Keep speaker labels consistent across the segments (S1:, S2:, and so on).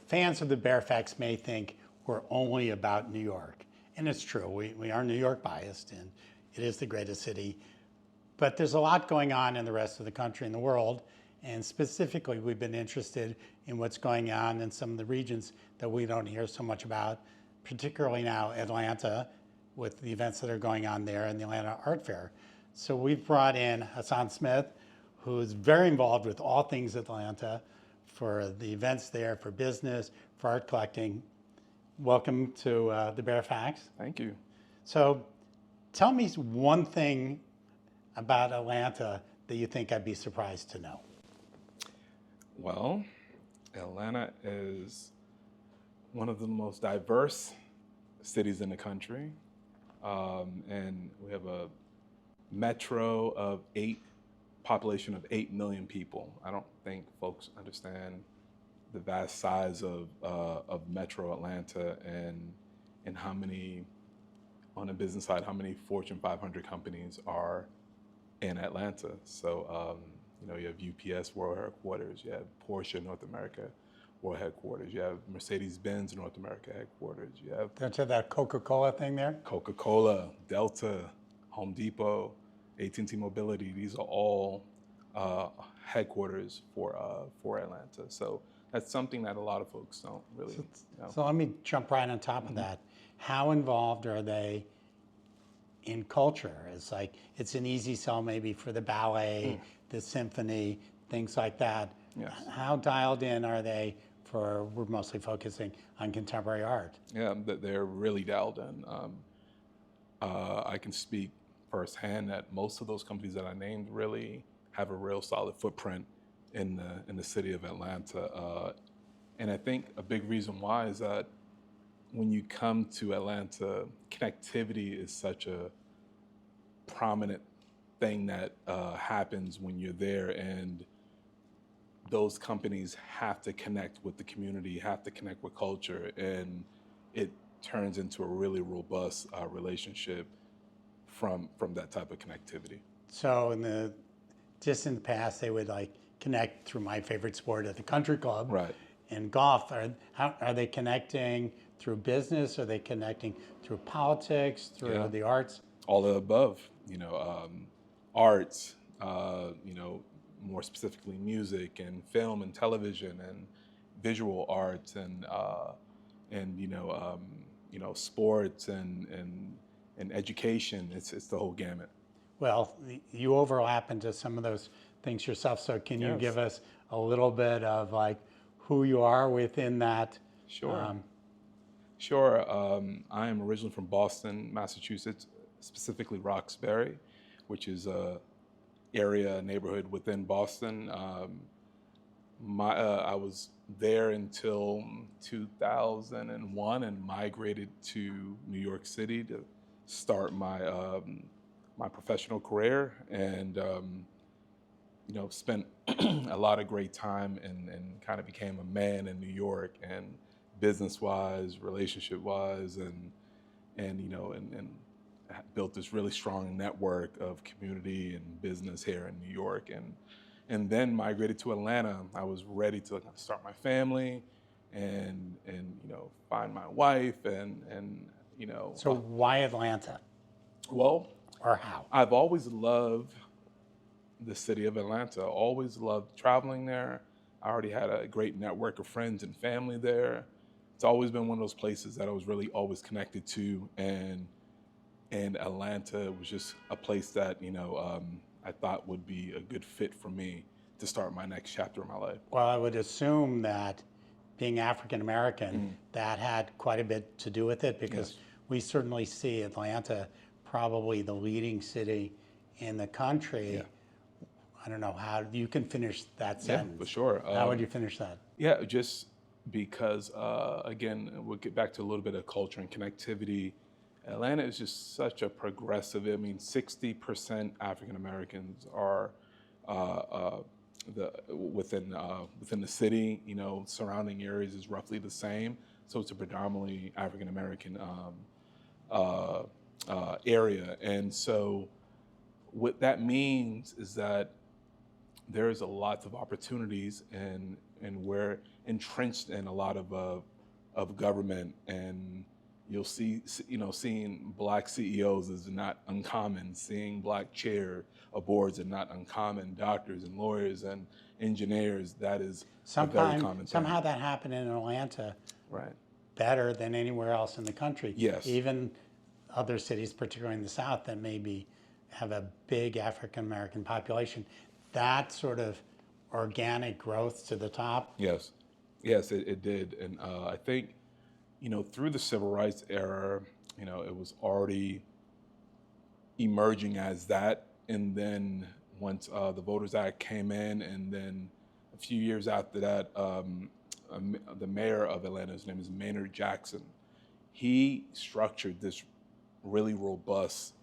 S1: fans of the Baer Faxt may think we're only about New York. And it's true, we are New York biased, and it is the greatest city. But there's a lot going on in the rest of the country and the world. And specifically, we've been interested in what's going on in some of the regions that we don't hear so much about, particularly now Atlanta, with the events that are going on there and the Atlanta Art Fair. So we've brought in Hassan Smith, who's very involved with all things Atlanta, for the events there, for business, for art collecting. Welcome to the Baer Faxt.
S2: Thank you.
S1: So tell me one thing about Atlanta that you think I'd be surprised to know.
S2: Well, Atlanta is one of the most diverse cities in the country. And we have a metro of population of 8 million people. I don't think folks understand the vast size of Metro Atlanta and how many, on the business side, how many Fortune 500 companies are in Atlanta. So, you have UPS World Headquarters, you have Porsche North America World Headquarters, you have Mercedes-Benz North America Headquarters, you have...
S1: Don't you have that Coca-Cola thing there?
S2: Coca-Cola, Delta, Home Depot, AT&T Mobility, these are all headquarters for Atlanta. So that's something that a lot of folks don't really know.
S1: So let me jump right on top of that. How involved are they in culture? It's an easy sell maybe for the ballet, the symphony, things like that.
S2: Yes.
S1: How dialed in are they we're mostly focusing on contemporary art?
S2: Yeah, they're really dialed in. I can speak firsthand that most of those companies that I named really have a real solid footprint in the city of Atlanta. And I think a big reason why is that when you come to Atlanta, connectivity is such a prominent thing that happens when you're there, and those companies have to connect with the community, have to connect with culture, and it turns into a really robust relationship from that type of connectivity.
S1: So in the past, they would connect through my favorite sport at the country club.
S2: Right.
S1: And golf. Are they connecting through business? Are they connecting through politics, through the arts?
S2: All of the above. Arts, more specifically music and film and television and visual arts and sports and education. It's the whole gamut.
S1: Well, you overlap into some of those things yourself. So can you give us a little bit of who you are within that?
S2: Sure. Sure. I am originally from Boston, Massachusetts, specifically Roxbury, which is a neighborhood within Boston. I was there until 2001 and migrated to New York City to start my my professional career, and spent a lot of great time and kind of became a man in New York, and business-wise, relationship-wise, and built this really strong network of community and business here in New York, and then migrated to Atlanta. I was ready to start my family, and find my wife, and.
S1: So why Atlanta?
S2: Well,
S1: or how?
S2: I've always loved the city of Atlanta. Always loved traveling there. I already had a great network of friends and family there. It's always been one of those places that I was really always connected to, and Atlanta was just a place that I thought would be a good fit for me to start my next chapter of my life.
S1: Well, I would assume that being African American, that had quite a bit to do with it, because we certainly see Atlanta probably the leading city in the country. I don't know how you can finish that sentence.
S2: Yeah, for sure.
S1: How would you finish that?
S2: Yeah, just because, again, we'll get back to a little bit of culture and connectivity. Atlanta is just such a progressive. 60% African Americans are within the city. Surrounding areas is roughly the same. So it's a predominantly African American area, and so what that means is that there's a lots of opportunities, and we're entrenched in a lot of government, and you'll see, seeing Black CEOs is not uncommon. Seeing Black chair of boards are not uncommon. Doctors and lawyers and engineers, that is a very common thing.
S1: Somehow that happened in Atlanta
S2: Right.
S1: better than anywhere else in the country.
S2: Yes.
S1: Even other cities, particularly in the South, that maybe have a big African American population. That sort of organic growth to the top.
S2: Yes, yes, it did, and I think, through the civil rights era, it was already emerging as that, and then once the Voters Act came in, and then a few years after that, the mayor of Atlanta, his name is Maynard Jackson, he structured this really robust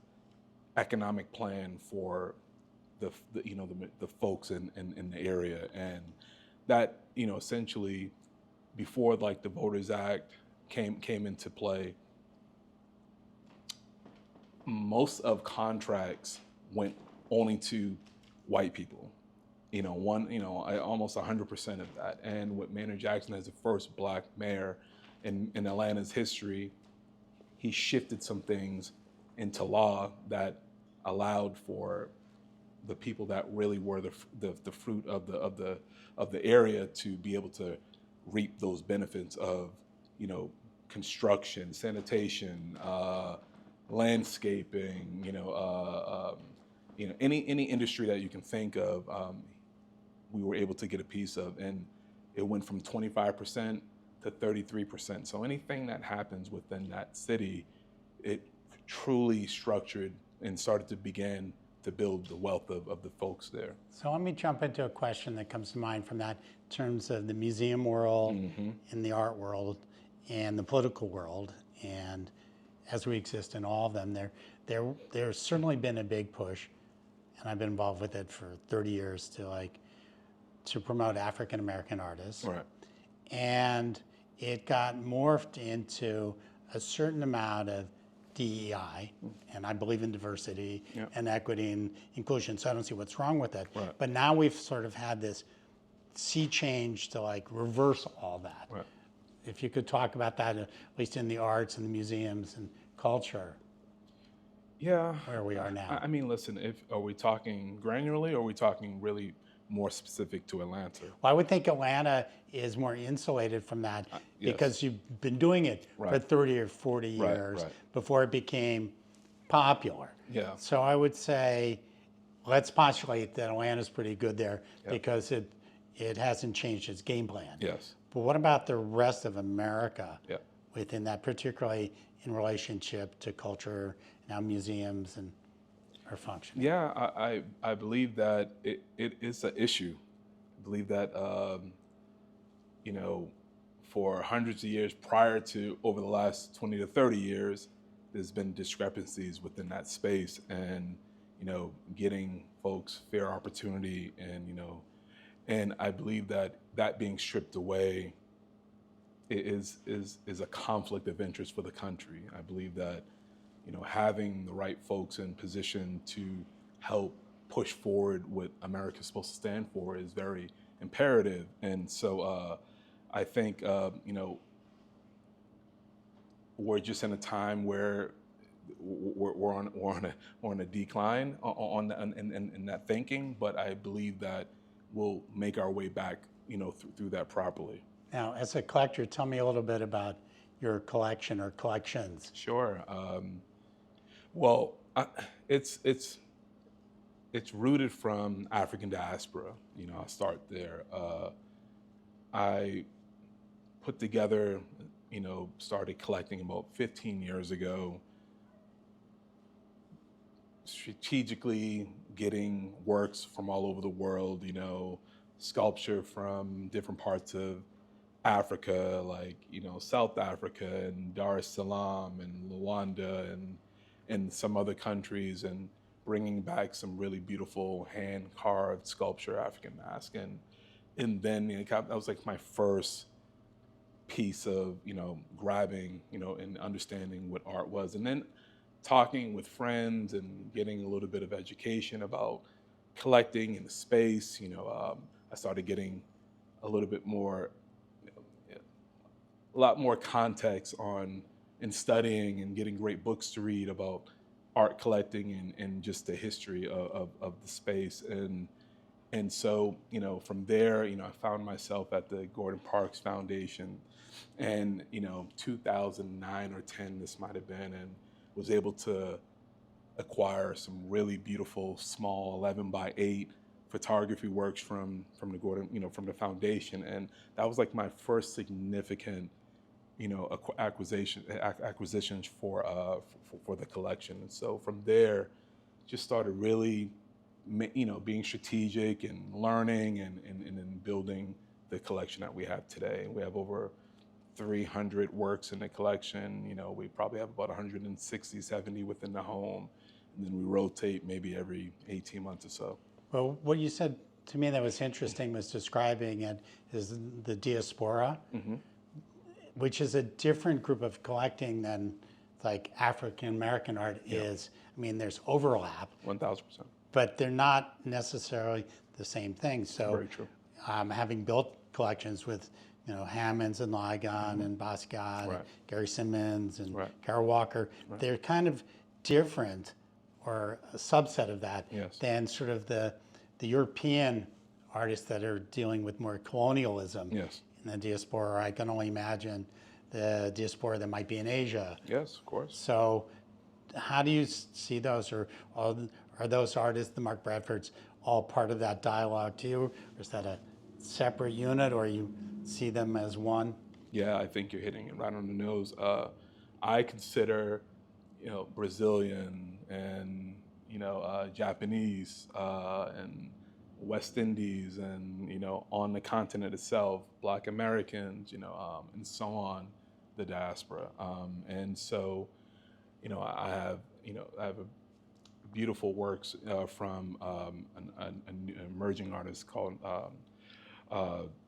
S2: economic plan for the folks in the area, and that essentially before like the Voters Act came into play, most of contracts went only to white people. Almost 100% of that. And with Maynard Jackson as the first Black mayor in Atlanta's history, he shifted some things into law that allowed for the people that really were the fruit of the area to be able to reap those benefits of construction, sanitation, landscaping, any industry that you can think of, we were able to get a piece of, and it went from 25% to 33%. So anything that happens within that city, it truly structured and started to begin to build the wealth of the folks there.
S1: So let me jump into a question that comes to mind from that in terms of the museum world and the art world and the political world, and as we exist in all of them, there's certainly been a big push, and I've been involved with it for 30 years to promote African American artists.
S2: Right.
S1: And it got morphed into a certain amount of DEI, and I believe in diversity and equity and inclusion, so I don't see what's wrong with it.
S2: Right.
S1: But now we've sort of had this sea change to like reverse all that.
S2: Right.
S1: If you could talk about that, at least in the arts and the museums and culture,
S2: Yeah.
S1: where we are now.
S2: I mean, listen, are we talking granularly, or are we talking really more specific to Atlanta?
S1: Well, I would think Atlanta is more insulated from that
S2: yes.
S1: because you've been doing it for
S2: Right.
S1: 30 or 40 years
S2: right.
S1: before it became popular.
S2: Yeah.
S1: So I would say, let's postulate that Atlanta's pretty good there because it hasn't changed its game plan.
S2: Yes.
S1: But what about the rest of America
S2: Yeah.
S1: within that, particularly in relationship to culture, now museums and our function?
S2: Yeah, I believe that it is an issue. I believe that, for hundreds of years prior to over the last 20 to 30 years, there's been discrepancies within that space, and, getting folks fair opportunity, and I believe that being stripped away is a conflict of interest for the country. I believe that, having the right folks in position to help push forward what America's supposed to stand for is very imperative. And so I think, we're just in a time where we're on a decline in that thinking, but I believe that we'll make our way back, through that properly.
S1: Now, as a collector, tell me a little bit about your collection or collections.
S2: Sure. Well, it's rooted from African diaspora. I'll start there. I put together, started collecting about 15 years ago, strategically getting works from all over the world, sculpture from different parts of Africa, like, South Africa and Dar es Salaam and Rwanda and some other countries, and bringing back some really beautiful hand-carved sculpture African mask. And then that was like my first piece of, grabbing, and understanding what art was. And then talking with friends and getting a little bit of education about collecting in the space, I started getting a little bit more, a lot more context on and studying and getting great books to read about art collecting and just the history of the space. And so, from there, I found myself at the Gordon Parks Foundation and, 2009 or 10, this might have been, and was able to acquire some really beautiful, small 11 by 8 photography works from the Gordon, from the foundation. And that was like my first significant, acquisitions for the collection. And so from there, just started really, being strategic and learning and building the collection that we have today. We have over 300 works in the collection. We probably have about 160, 70 within the home. And then we rotate maybe every 18 months or so.
S1: Well, what you said to me that was interesting was describing it as the diaspora, which is a different group of collecting than like African American art is. I mean, there's overlap.
S2: 1,000%.
S1: But they're not necessarily the same thing. So,
S2: Very true.
S1: Having built collections with, Hammonds and Ligon and Basquiat, and Gary Simmons and Carol Walker, they're kind of different, or a subset of that, than sort of the European artists that are dealing with more colonialism in the diaspora. I can only imagine the diaspora that might be in Asia.
S2: Yes, of course.
S1: So how do you see those, or are those artists, the Mark Bradfords, all part of that dialogue too, or is that a separate unit, or you see them as one?
S2: Yeah, I think you're hitting it right on the nose. I consider, Brazilian and Japanese and West Indies and on the continent itself, Black Americans, and so on, the diaspora. And so, I have beautiful works from an emerging artist called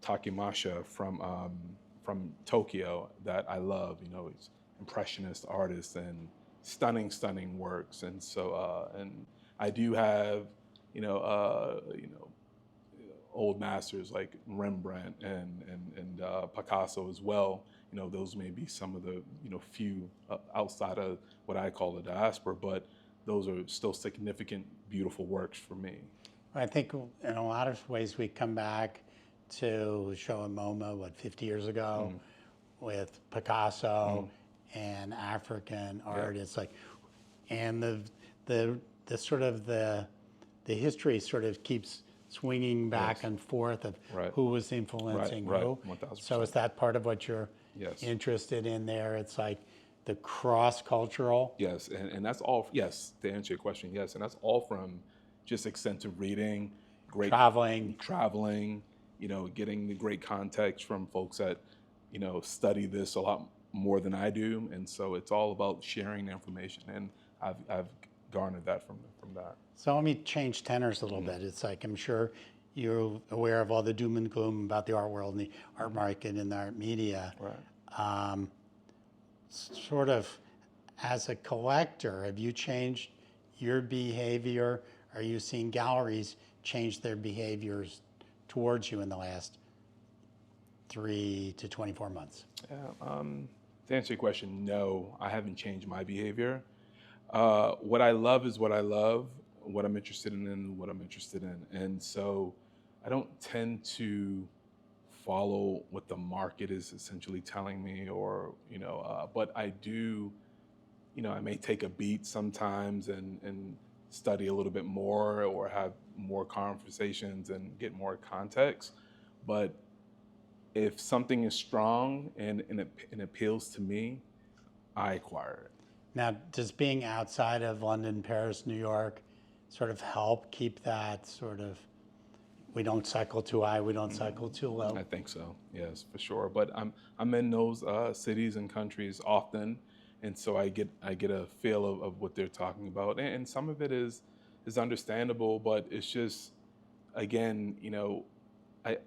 S2: Takemasha from Tokyo that I love. He's impressionist artist and stunning works. And so and I do have old masters like Rembrandt and Picasso as well. Those may be some of the few outside of what I call the diaspora, but those are still significant, beautiful works for me.
S1: I think in a lot of ways we come back to show in MoMA, 50 years ago, with Picasso and African art. It's like, and the sort of the history sort of keeps swinging back and forth of who was influencing who.
S2: 1,000%.
S1: So is that part of what you're interested in there? It's like the cross-cultural?
S2: Yes, and that's all, to answer your question, yes. And that's all from just extensive reading, great traveling, getting the great context from folks that, study this a lot more than I do. And so it's all about sharing information. And I've garnered that from that.
S1: So let me change tenors a little bit. It's like, I'm sure you're aware of all the doom and gloom about the art world and the art market and the art media.
S2: Right.
S1: Sort of, as a collector, have you changed your behavior? Are you seeing galleries change their behaviors towards you in the last 3 to 24 months?
S2: Yeah, to answer your question, no, I haven't changed my behavior. What I love is what I love, what I'm interested in, what I'm interested in. And so I don't tend to follow what the market is essentially telling me, or, but I do, I may take a beat sometimes and study a little bit more or have more conversations and get more context. But if something is strong and it appeals to me, I acquire it.
S1: Now, does being outside of London, Paris, New York sort of help keep that sort of, we don't cycle too high, we don't cycle too low?
S2: I think so, yes, for sure. But I'm in those cities and countries often, and so I get a feel of what they're talking about. And some of it is understandable, but it's just, again, I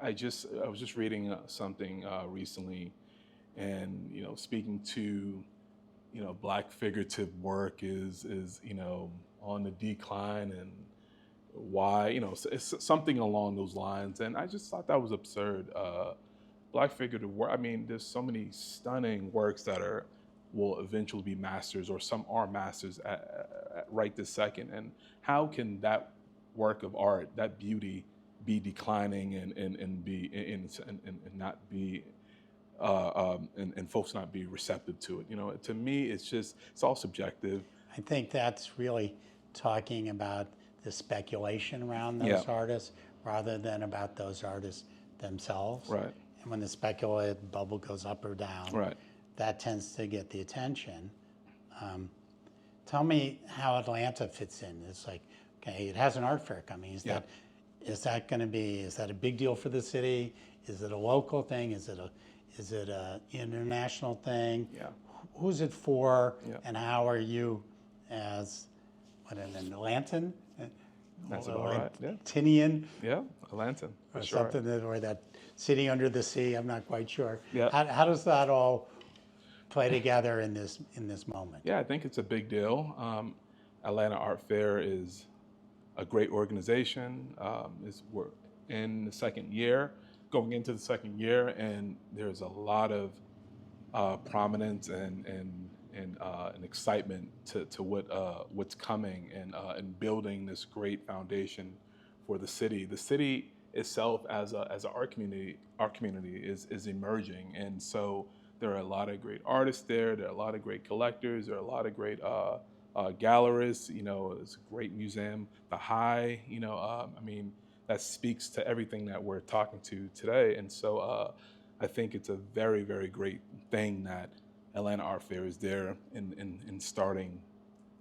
S2: was just reading something recently, and speaking to Black figurative work is on the decline, and why, it's something along those lines. And I just thought that was absurd. Black figurative work, I mean, there's so many stunning works that will eventually be masters, or some are masters at right this second. And how can that work of art, that beauty, be declining and be and not be and folks not be receptive to it? To me, it's all subjective.
S1: I think that's really talking about the speculation around those
S2: Yeah.
S1: artists rather than about those artists themselves.
S2: Right.
S1: And when the speculative bubble goes up or down,
S2: Right.
S1: that tends to get the attention. Tell me how Atlanta fits in. It's like, okay, it has an art fair coming. Is that a big deal for the city? Is it a local thing? Is it a international thing?
S2: Yeah.
S1: Who's it for?
S2: Yeah.
S1: And how are you as an Atlantan?
S2: That's about right. Yeah.
S1: Tinian?
S2: Yeah. Atlantan. For
S1: Or
S2: sure.
S1: something or that city under the sea. I'm not quite sure.
S2: Yeah.
S1: How does that all play together in this moment?
S2: Yeah, I think it's a big deal. Atlanta Art Fair is a great organization. We're in the second year, going into the second year, and there's a lot of prominence and excitement to what's coming, and building this great foundation for the city. The city itself, as an art community is emerging, and so there are a lot of great artists there. There are a lot of great collectors. There are a lot of great gallerists. It's a great museum. The High. I mean, that speaks to everything that we're talking to today. And so I think it's a very, very great thing that Atlanta Art Fair is there in starting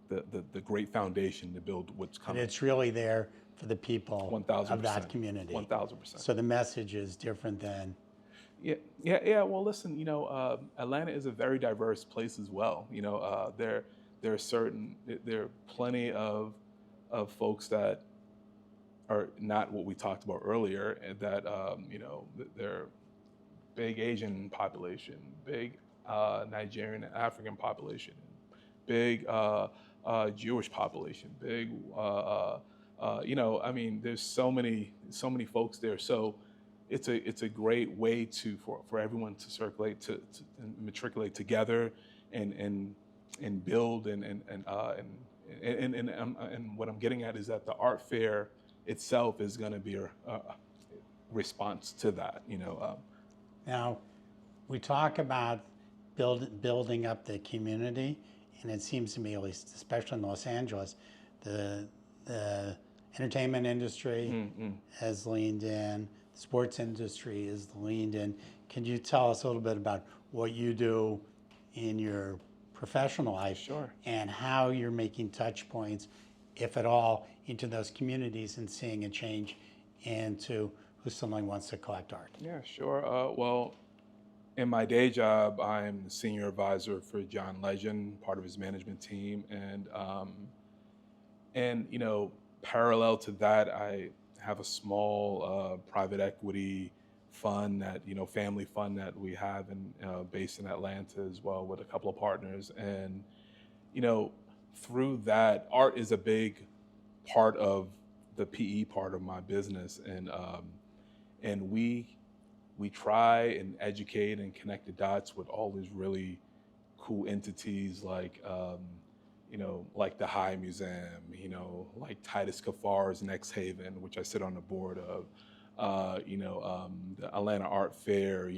S2: the great foundation to build what's
S1: And
S2: coming.
S1: it's really there for the people
S2: 1,000%.
S1: of that community.
S2: 1,000%.
S1: So the message is different than.
S2: Yeah. Well, listen, Atlanta is a very diverse place as well. There are plenty of folks that are not what we talked about earlier, and that they're big Asian population, big Nigerian and African population, big Jewish population, big I mean, there's so many folks there. So it's a great way for everyone to circulate to matriculate together and build and what I'm getting at is that the art fair itself is going to be a response to that.
S1: Now, we talk about building up the community, and it seems to me, at least, especially in Los Angeles, the entertainment industry has leaned in, the sports industry has leaned in. Can you tell us a little bit about what you do in your professional life?
S2: Sure.
S1: And how you're making touch points, if at all, into those communities and seeing a change into who suddenly wants to collect art?
S2: Yeah, sure. Well, in my day job, I'm the senior advisor for John Legend, part of his management team, and parallel to that, I have a small private equity fund that family fund that we have based in Atlanta as well, with a couple of partners. And through that, art is a big part of the PE part of my business, and we try and educate and connect the dots with all these really cool entities like like the High Museum, like Titus Kafar's Next Haven, which I sit on the board of, the Atlanta Art Fair,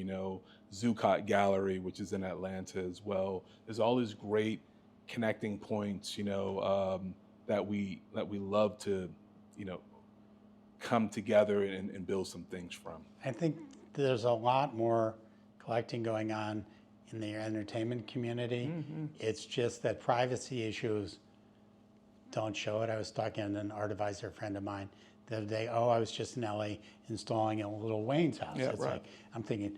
S2: Zuccotti Gallery, which is in Atlanta as well. There's all these great connecting points, that we love to, come together and build some things from.
S1: I think there's a lot more collecting going on in the entertainment community.
S2: Mm-hmm.
S1: It's just that privacy issues don't show it. I was talking to an art advisor friend of mine the other day. I was just in LA installing a little Wayne's house.
S2: Yeah,
S1: It's
S2: right.
S1: like, I'm thinking,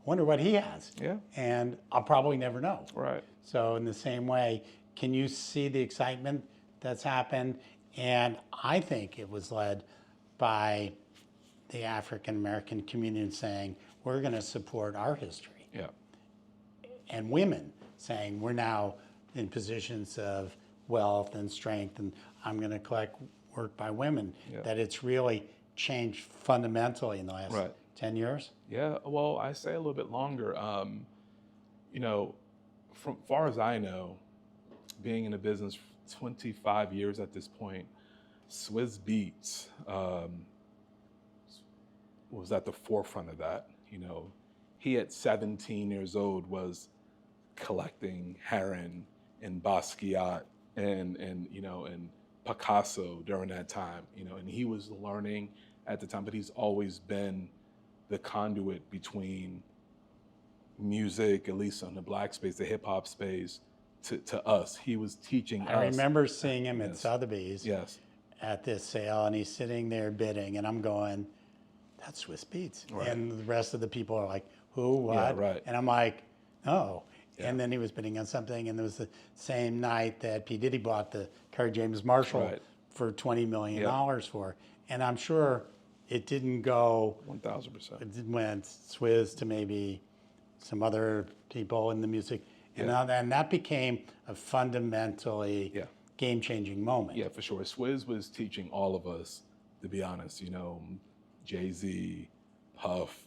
S1: wonder what he has.
S2: Yeah.
S1: And I'll probably never know.
S2: Right.
S1: So in the same way, can you see the excitement that's happened? And I think it was led by the African American community saying, we're going to support our history.
S2: Yeah.
S1: And women saying, we're now in positions of wealth and strength, and I'm going to collect work by women,
S2: Yeah.
S1: that it's really changed fundamentally in the last
S2: Right.
S1: 10 years?
S2: Yeah, well, I say a little bit longer. You know, from far as I know, being in the business 25 years at this point, Swizz Beatz was at the forefront of that. You know, he at 17 years old was collecting Heron and Basquiat and you know and Picasso during that time. You know, and he was learning at the time, but he's always been the conduit between music, at least on the black space, the hip hop space, to us. He was teaching us.
S1: I remember seeing him at
S2: Yes.
S1: Sotheby's
S2: Yes.
S1: at this sale, and he's sitting there bidding, and I'm going, that's Swizz Beatz.
S2: Right.
S1: And the rest of the people are like, who, what?
S2: right.
S1: And I'm like, no.
S2: Yeah.
S1: And then he was bidding on something, and it was the same night that P. Diddy bought the Kerry James Marshall
S2: Right.
S1: for $20 million
S2: Yep.
S1: for. And I'm sure it didn't go,
S2: 1,000%.
S1: it went Swizz to maybe some other people in the music. And,
S2: Yeah.
S1: and that became a fundamentally
S2: Yeah.
S1: game-changing moment.
S2: Yeah, for sure. Swizz was teaching all of us, to be honest, you know, Jay-Z, Puff,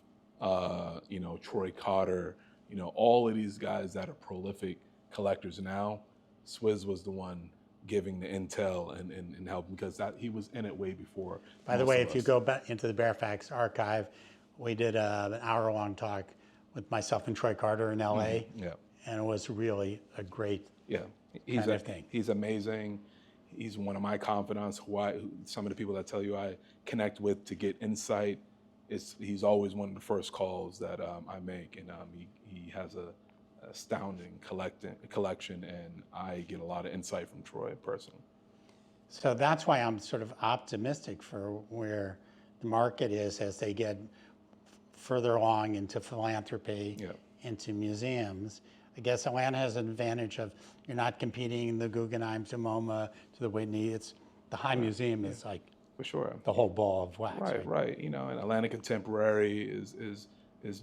S2: you know, Troy Carter, you know, all of these guys that are prolific collectors now. Swizz was the one giving the intel and help, because that he was in it way before.
S1: By the
S2: most
S1: way,
S2: of
S1: if you
S2: us.
S1: go back into the Baer Faxt archive, we did an hour-long talk with myself and Troy Carter in LA,
S2: Yeah,
S1: and it was really a great
S2: yeah.
S1: kind of thing.
S2: He's amazing. He's one of my confidants. Some of the people that tell you I connect with to get insight, he's always one of the first calls that I make, and he has a astounding collection, and I get a lot of insight from Troy personally.
S1: So that's why I'm sort of optimistic for where the market is as they get further along into philanthropy,
S2: Yeah.
S1: into museums. I guess Atlanta has an advantage of you're not competing in the Guggenheim to MoMA to the Whitney. It's the High Museum is like
S2: For sure.
S1: the whole ball of wax.
S2: Right. You know, and Atlanta Contemporary is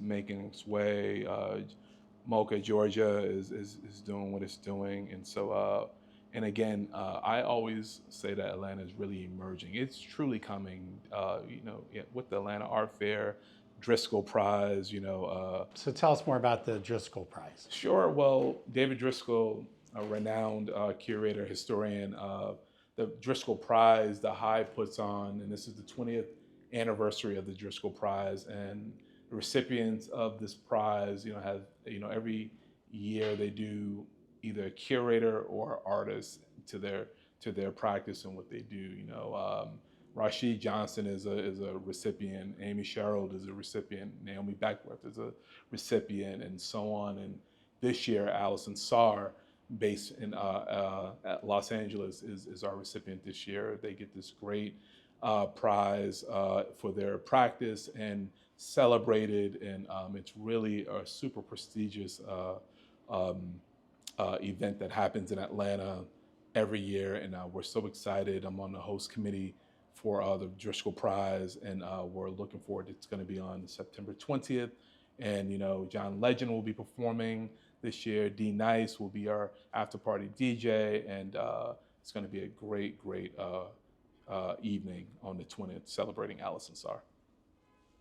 S2: making its way. Mocha, Georgia is doing what it's doing, and so and again, I always say that Atlanta is really emerging. It's truly coming. You know, with the Atlanta Art Fair, Driscoll Prize. You know.
S1: So tell us more about the Driscoll Prize.
S2: Sure. Well, David Driscoll, a renowned curator, historian. The Driscoll Prize, the High puts on, and this is the 20th anniversary of the Driscoll Prize, and the recipients of this prize, you know, have, you know, every year they do either a curator or artist to their practice and what they do. You know, Rashid Johnson is a recipient, Amy Sherald is a recipient, Naomi Beckworth is a recipient, and so on. And this year, Allison Sarr, based in at Los Angeles, is our recipient this year. They get this great prize for their practice and celebrated, and it's really a super prestigious event that happens in Atlanta every year, and we're so excited. I'm on the host committee for the Driscoll Prize, and we're looking forward. It's going to be on September 20th, and you know, John Legend will be performing this year. D Nice will be our after party DJ, and it's going to be a great evening on the 20th, celebrating Allison Sarr.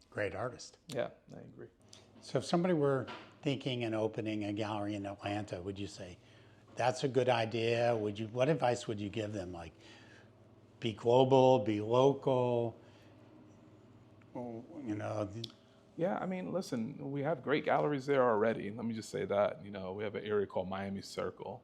S1: Great artist.
S2: Yeah, I agree.
S1: So if somebody were thinking and opening a gallery in Atlanta, would you say that's a good idea? What advice would you give them? Like, be global, be local, you know?
S2: Yeah, I mean, listen, we have great galleries there already. Let me just say that. You know, we have an area called Miami Circle,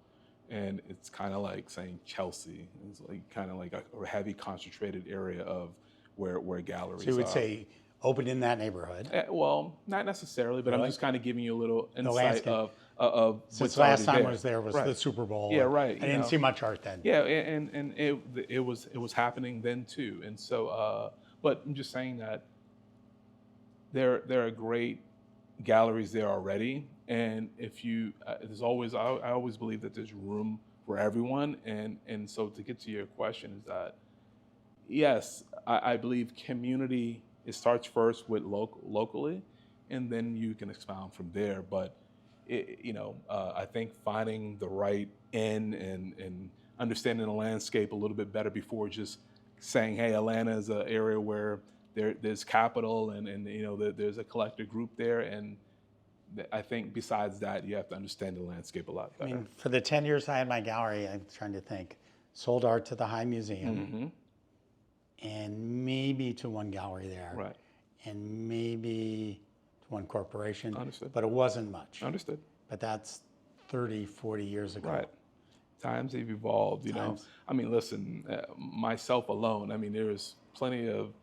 S2: and it's kind of like saying Chelsea. It's like kind of like a heavy concentrated area of where galleries are.
S1: So you would say open in that neighborhood.
S2: Well, not necessarily, but
S1: Really?
S2: I'm just kind of giving you a little insight
S1: landscape.
S2: of
S1: Since
S2: what's
S1: last time
S2: already
S1: I was there was
S2: Right.
S1: the Super Bowl.
S2: Yeah,
S1: and
S2: right,
S1: I
S2: you
S1: didn't
S2: know.
S1: see much art then.
S2: Yeah, and it was happening then too, and so but I'm just saying that there are great galleries there already, and if you there's always I always believe that there's room for everyone, and so to get to your question is that yes, I believe community, it starts first with locally, and then you can expound from there, but I think finding the right end and understanding the landscape a little bit better before just saying, hey, Atlanta is an area where there's capital and there's a collector group there. And I think besides that, you have to understand the landscape a lot
S1: I
S2: better.
S1: mean, for the 10 years I had my gallery, I'm trying to think, sold art to the High Museum and maybe to one gallery there.
S2: Right.
S1: And maybe to one corporation.
S2: Understood.
S1: But it wasn't much.
S2: Understood.
S1: But that's 30, 40 years ago.
S2: Right. Times have evolved, you know. I mean, listen, myself alone, I mean, there's plenty of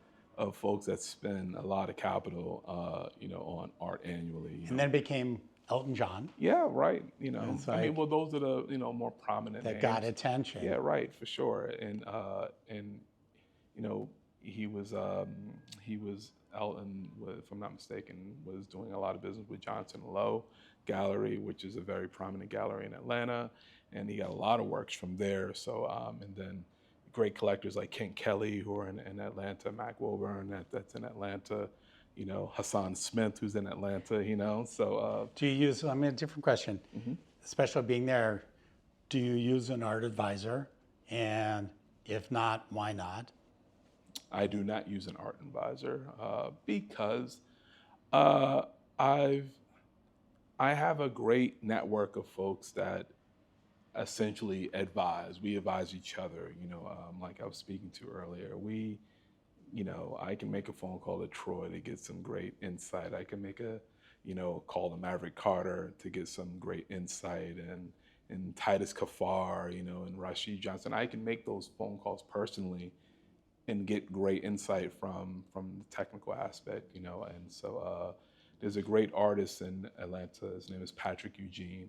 S2: folks that spend a lot of capital, on art annually.
S1: And then it became Elton John.
S2: Yeah, right. You know,
S1: It's
S2: I mean,
S1: like-
S2: well, those are the, more prominent
S1: That
S2: names.
S1: got attention.
S2: Yeah, right, for sure. And he was Elton, if I'm not mistaken, was doing a lot of business with Johnson and Lowe Gallery, which is a very prominent gallery in Atlanta, and he got a lot of works from there. So, and then great collectors like Kent Kelly, who are in Atlanta, Mac Wilburn, that's in Atlanta, Hassan Smith, who's in Atlanta, So,
S1: Do you use, I mean, a different question, especially being there, do you use an art advisor? And if not, why not?
S2: I do not use an art advisor because I have a great network of folks that essentially advise. We advise each other, like I was speaking to earlier. I can make a phone call to Troy to get some great insight. I can make a, call to Maverick Carter to get some great insight, and Titus Kafar, and Rashid Johnson. I can make those phone calls personally and get great insight from the technical aspect, and so there's a great artist in Atlanta. His name is Patrick Eugene,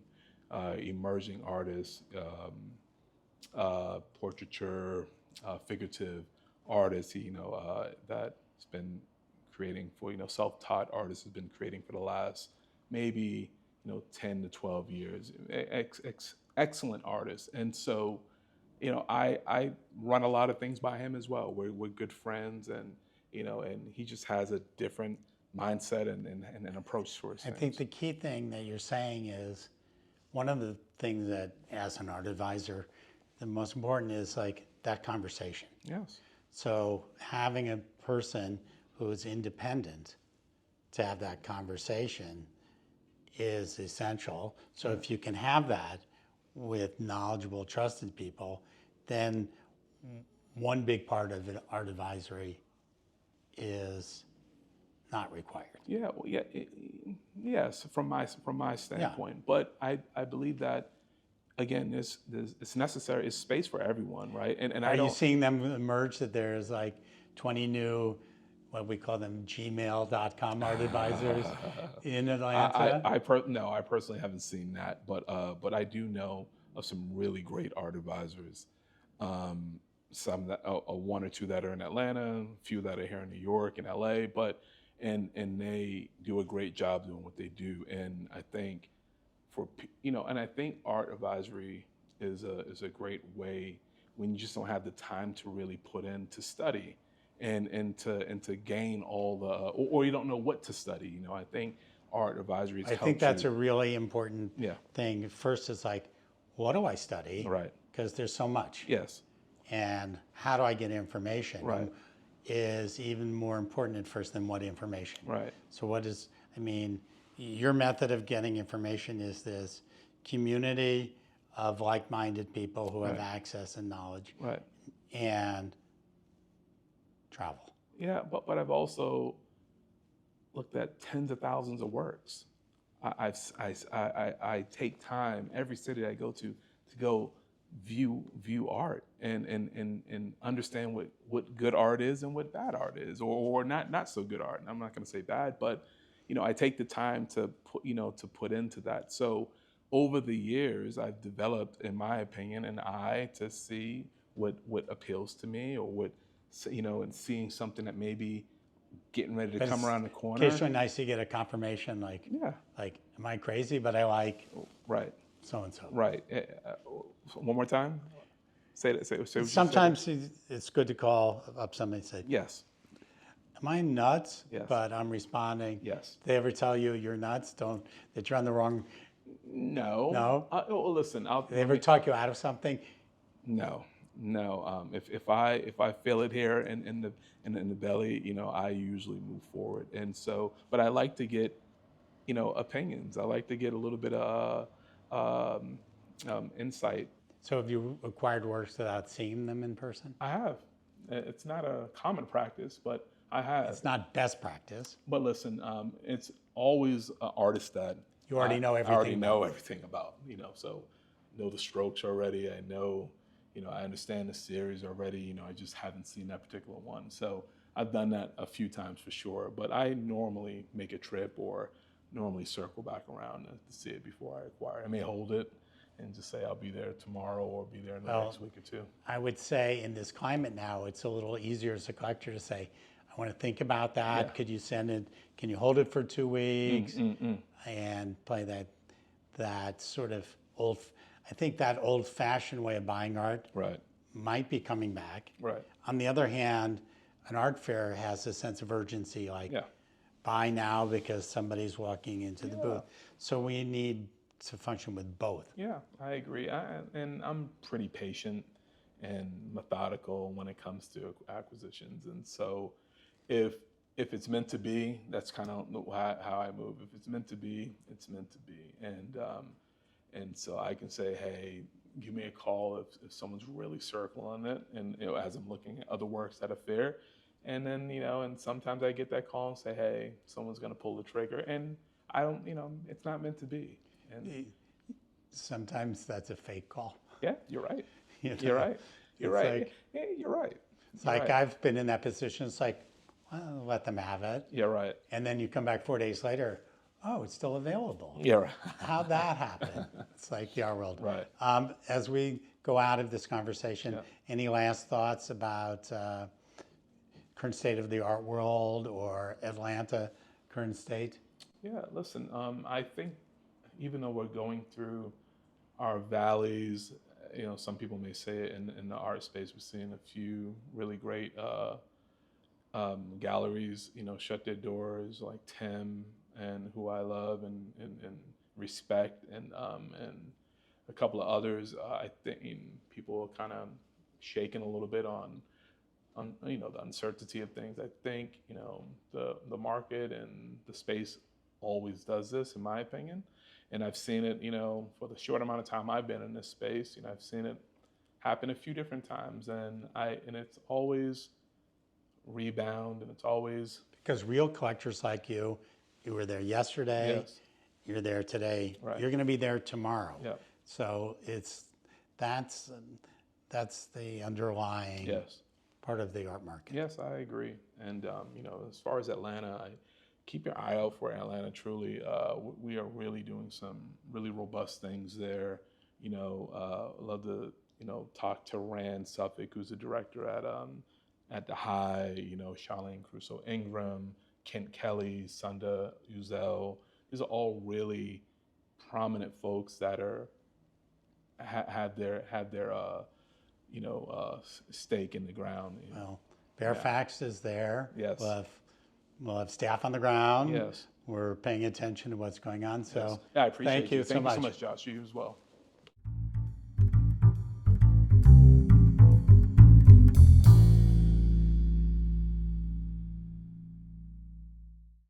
S2: emerging artist, portraiture, figurative artist. That's been creating for self-taught artists has been creating for the last maybe 10 to 12 years. Excellent artist, and so. I run a lot of things by him as well. We're good friends, and he just has a different mindset and an approach towards things.
S1: I think the key thing that you're saying is one of the things that, as an art advisor, the most important is like that conversation.
S2: Yes.
S1: So having a person who is independent to have that conversation is essential. So if you can have that with knowledgeable, trusted people, then one big part of an art advisory is not required.
S2: Yeah, well, yes, from my standpoint. But I believe that again, it's necessary. It's space for everyone, right? And
S1: Are you seeing them emerge that there's like 20 new, what we call them, gmail.com art advisors in Atlanta?
S2: No, I personally haven't seen that, but I do know of some really great art advisors. Some that one or two that are in Atlanta, a few that are here in New York and LA, and they do a great job doing what they do. And I think I think art advisory is a great way when you just don't have the time to really put in to study and to gain all the or you don't know what to study. I think art advisory
S1: I think that's a really important
S2: Yeah.
S1: thing. First, it's like, what do I study?
S2: Right.
S1: Because there's so much.
S2: Yes.
S1: And how do I get information?
S2: Right.
S1: Is even more important at first than what information.
S2: Right.
S1: So your method of getting information is this community of like-minded people who have access and knowledge.
S2: Right.
S1: And travel.
S2: Yeah, but I've also looked at tens of thousands of works. I take time every city I go to go view art and understand what good art is and what bad art is, or not so good art. And I'm not going to say bad, but I take the time to put into that. So over the years, I've developed, in my opinion, an eye to see what appeals to me, or what and seeing something that maybe getting ready to come around the corner.
S1: Occasionally nice to get a confirmation, like, am I crazy? But I like so-and-so.
S2: Right. One more time? Say what you said.
S1: Sometimes it's good to call up somebody and say,
S2: Yes.
S1: am I nuts?
S2: Yes.
S1: But I'm responding.
S2: Yes.
S1: They ever tell you you're nuts? That you're on the wrong?
S2: No.
S1: No?
S2: Well, listen.
S1: They ever talk you out of something?
S2: No. No, if I feel it here in the belly, I usually move forward. And so, but I like to get, opinions. I like to get a little bit of insight.
S1: So have you acquired works without seeing them in person?
S2: I have. It's not a common practice, but I have.
S1: It's not best practice.
S2: But listen, it's always an artist that
S1: You already know everything.
S2: I already know everything about, so know the strokes already. I know, I understand the series already. I just haven't seen that particular one. So I've done that a few times for sure. But I normally make a trip or normally circle back around to see it before I acquire it. I may hold it and just say I'll be there tomorrow or be there in the next week or two.
S1: I would say in this climate now, it's a little easier as a collector to say, I want to think about that.
S2: Yeah.
S1: Could you send it? Can you hold it for 2 weeks and play that sort of old? I think that old-fashioned way of buying art
S2: Right.
S1: might be coming back.
S2: Right.
S1: On the other hand, an art fair has a sense of urgency, like
S2: Yeah.
S1: buy now because somebody's walking into the booth. So we need to function with both.
S2: Yeah, I agree. And I'm pretty patient and methodical when it comes to acquisitions. And so if it's meant to be, that's kind of how I move. If it's meant to be, it's meant to be. And so I can say, hey, give me a call if someone's really circling it, and as I'm looking at other works at a fair. And then, and sometimes I get that call and say, hey, someone's going to pull the trigger. And I don't, it's not meant to be. And
S1: sometimes that's a fake call.
S2: Yeah, you're right.
S1: You know?
S2: You're right. You're
S1: It's
S2: right.
S1: like-
S2: Yeah, you're right.
S1: It's like I've been in that position. It's like, well, let them have it.
S2: You're right.
S1: And then you come back 4 days later, oh, it's still available.
S2: Yeah, right.
S1: How'd that happen? It's like the art world.
S2: Right.
S1: As we go out of this conversation, any last thoughts about current state of the art world or Atlanta current state?
S2: Yeah, listen, I think even though we're going through our valleys, some people may say it in the art space, we're seeing a few really great galleries, shut their doors, like Tim and who I love and respect, and a couple of others. I think people are kind of shaking a little bit on the uncertainty of things. I think the market and the space always does this, in my opinion, and I've seen it for the short amount of time I've been in this space. I've seen it happen a few different times, and it's always rebound, and it's always
S1: Because real collectors like you were there yesterday,
S2: yes.
S1: you're there today,
S2: Right.
S1: you're going to be there tomorrow.
S2: Yeah.
S1: So that's the underlying
S2: Yes.
S1: part of the art market.
S2: Yes, I agree. And as far as Atlanta, keep your eye out for Atlanta. Truly, we are really doing some really robust things there. Love to talk to Rand Suffolk, who's the director at the High. Charlene Crusoe Ingram, Kent Kelly, Sunda Uzel. These are all really prominent folks that are had their stake in the ground.
S1: Well, Baer Faxt is there.
S2: Yes.
S1: We'll have staff on the ground.
S2: Yes.
S1: We're paying attention to what's going on. So
S2: Yes. Yeah, I appreciate
S1: thank you so
S2: Thank
S1: much.
S2: you so much, Josh. You as well.